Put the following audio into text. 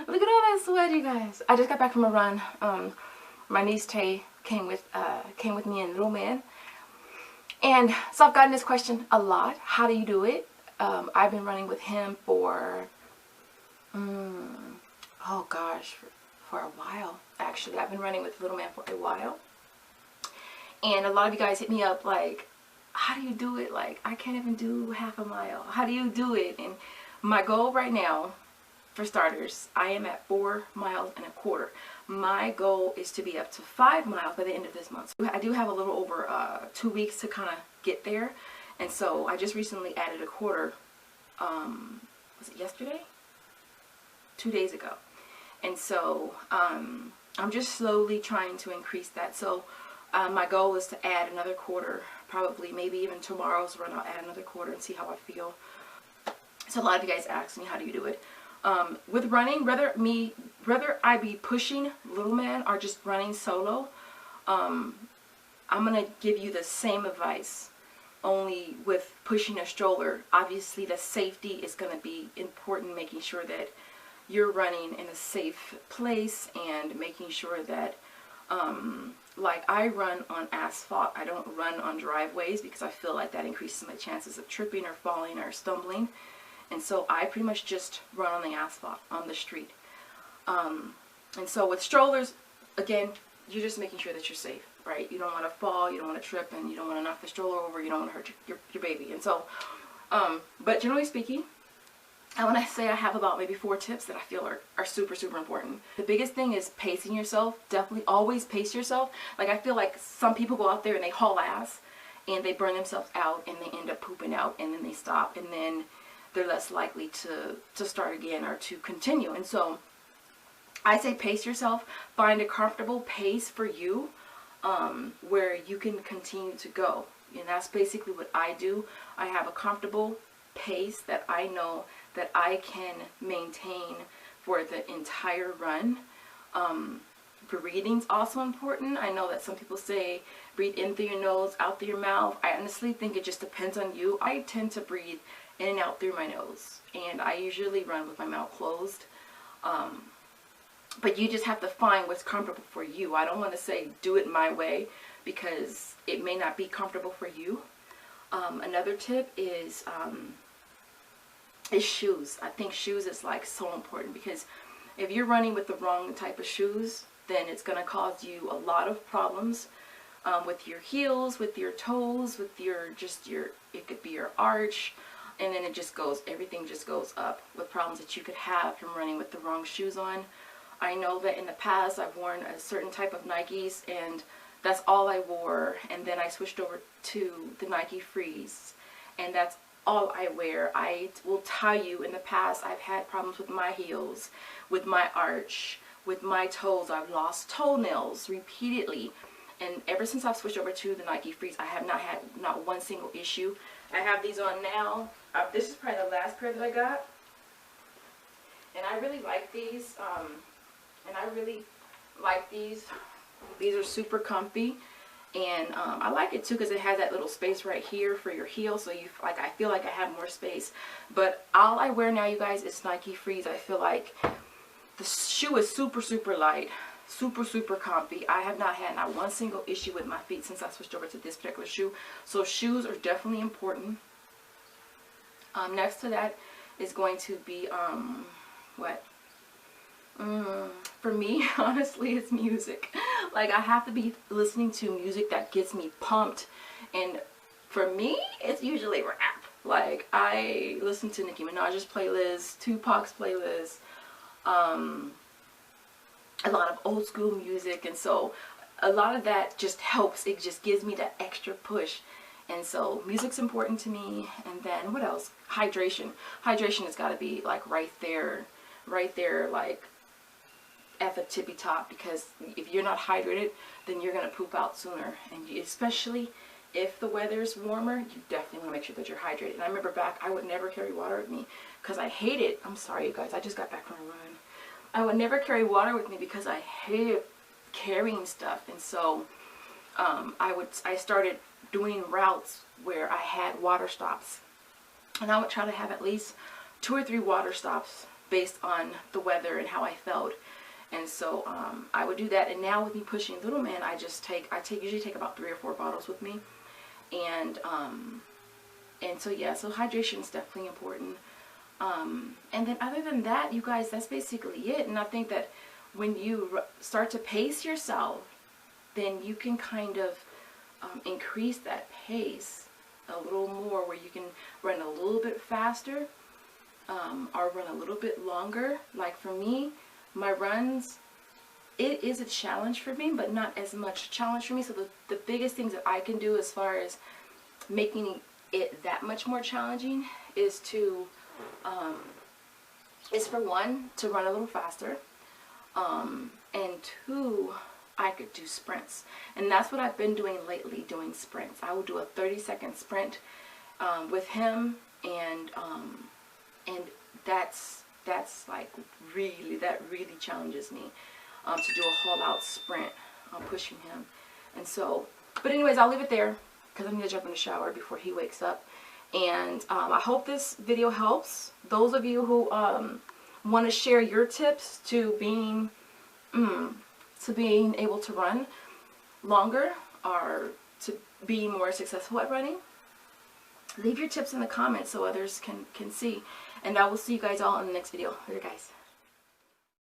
Look at all that sweat, you guys. I just got back from a run. My niece Tay came with me and little man. And so I've gotten this question a lot. How do you do it? I've been running with him for, oh gosh, for a while, actually. I've been running with little man for a while. And a lot of you guys hit me up like, how do you do it? Like, I can't even do half a mile. How do you do it? And my goal right now, for starters, I am at 4 miles and a quarter. My goal is to be up to 5 miles by the end of this month. So I do have a little over 2 weeks to kind of get there. And so I just recently added a quarter, was it yesterday? 2 days ago. And so I'm just slowly trying to increase that. So my goal is to add another quarter, probably maybe even tomorrow's run I'll add another quarter and see how I feel. So a lot of you guys ask me, how do you do it? With running, whether I be pushing little man or just running solo, I'm going to give you the same advice, only with pushing a stroller. Obviously the safety is going to be important, making sure that you're running in a safe place and making sure that like I run on asphalt. I don't run on driveways because I feel like that increases my chances of tripping or falling or stumbling. And so I pretty much just run on the asphalt, on the street. And so with strollers, again, you're just making sure that you're safe, right? You don't want to fall, you don't want to trip, and you don't want to knock the stroller over, you don't want to hurt your baby. And so, but generally speaking, I want to say I have about maybe 4 tips that I feel are super, super important. The biggest thing is pacing yourself. Definitely always pace yourself. Like, I feel like some people go out there and they haul ass, and they burn themselves out, and they end up pooping out, and then they stop, and then they're less likely to start again or to continue. And so I say pace yourself. Find a comfortable pace for you where you can continue to go. And that's basically what I do. I have a comfortable pace that I know that I can maintain for the entire run. Breathing's also important. I know that some people say breathe in through your nose, out through your mouth. I honestly think it just depends on you. I tend to breathe in and out through my nose, and I usually run with my mouth closed. But you just have to find what's comfortable for you. I don't want to say do it my way because it may not be comfortable for you. Another tip is shoes. I think shoes is like so important, because if you're running with the wrong type of shoes, then it's going to cause you a lot of problems with your heels, with your toes, with it could be your arch, and then it just goes, everything just goes up with problems that you could have from running with the wrong shoes on. I know that in the past I've worn a certain type of Nikes, and that's all I wore, and then I switched over to the Nike Freeze, and that's all I wear. I will tell you, in the past I've had problems with my heels, with my arch, with my toes. I've lost toenails repeatedly, and ever since I've switched over to the Nike Freeze, I have not had not one single issue. I have these on now. This is probably the last pair that I got, and I really like these. These are super comfy, and I like it too because it has that little space right here for your heel, so I feel like I have more space. But all I wear now, you guys, is Nike Freeze. I feel like the shoe is super, super light, super, super comfy. I have not had not one single issue with my feet since I switched over to this particular shoe. So shoes are definitely important. Next to that is going to be for me, honestly, it's music. Like, I have to be listening to music that gets me pumped, and for me, it's usually rap. Like, I listen to Nicki Minaj's playlist, Tupac's playlist, a lot of old school music, and so a lot of that just helps. It just gives me that extra push. And so music's important to me. And then what else? Hydration. Hydration has got to be like right there, like at the tippy top, because if you're not hydrated, then you're going to poop out sooner. And especially if the weather's warmer, you definitely want to make sure that you're hydrated. And I remember back, I would never carry water with me because I hated, I'm sorry you guys, I just got back from a run. I would never carry water with me because I hated carrying stuff. And so I started doing routes where I had water stops, and I would try to have at least 2 or 3 water stops based on the weather and how I felt. And so I would do that. And now with me pushing little man, I usually take about 3 or 4 bottles with me. And so yeah, so hydration is definitely important. And then other than that, you guys, that's basically it. And I think that when you start to pace yourself, then you can kind of increase that pace a little more, where you can run a little bit faster or run a little bit longer. Like for me, my runs, it is a challenge for me, but not as much challenge for me. So the biggest things that I can do as far as making it that much more challenging is to is for one, to run a little faster, and 2, I could do sprints. And that's what I've been doing lately, doing sprints. I will do a 30-second sprint with him, and that's like that really challenges me to do a whole out sprint pushing him. And so, but anyways, I'll leave it there because I'm gonna jump in the shower before he wakes up. And I hope this video helps those of you who want to share your tips to being able to run longer, or to be more successful at running. Leave your tips in the comments so others can see. And I will see you guys all in the next video. Later, guys.